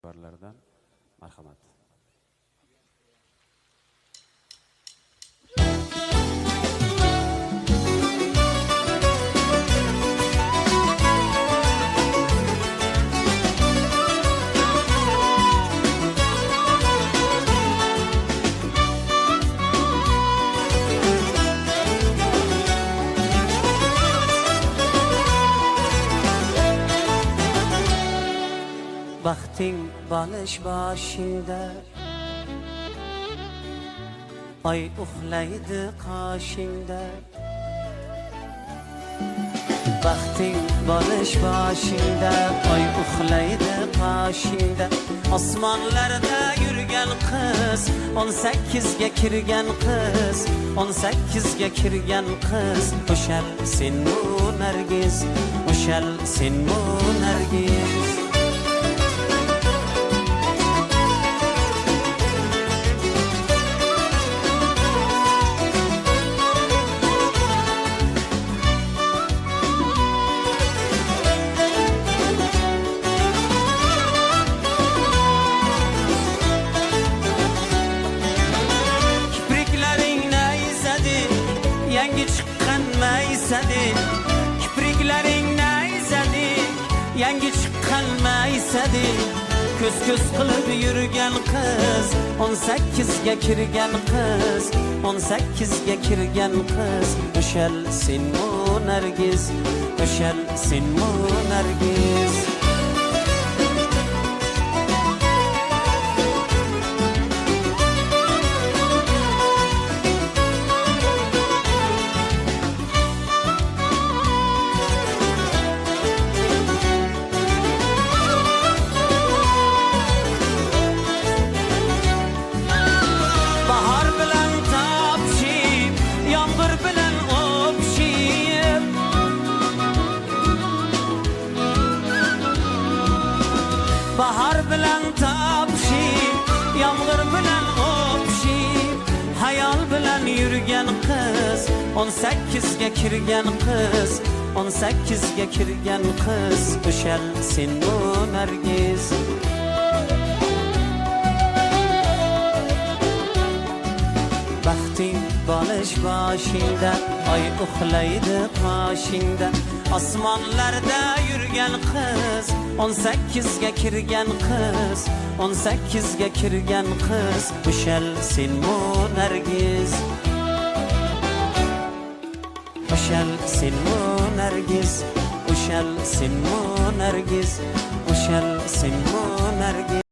Barlardan marhamat. Baxting balish boshingda, oy uxlaydi qoshingda. Baxting balish boshingda, oy uxlaydi qoshingda. Osmonlarda yurgan qiz, 18 ga kirgan qiz, 18 ga kirgan qiz. O'shal senmu nargiz, o'shal senmu nargiz. Yangi chiqqan maysadi, kipriklaring nayzadi, yangi chiqqan maysadi. Ko'z qilib yurgan qiz, 18 ga kirgan qiz, 18 ga kirgan qiz. O'shal senmu nargiz, o'shal senmu nargiz. Bahar bilan topishib, yomg'ir bilan o'pishib, hayol bilan yurgan qiz, 18 ga kirgan qiz, 18 ga kirgan qiz. O'shal senmu nargiz. Baxting balish boshingda, oy uxlaydi qoshingda. Osmonlarda yurgan qiz, 18 ga kirgan qiz, 18 ga kirgan qiz. O'shal senmu nargiz, o'shal senmu nargiz, o'shal senmu nargiz, o'shal senmu nargiz.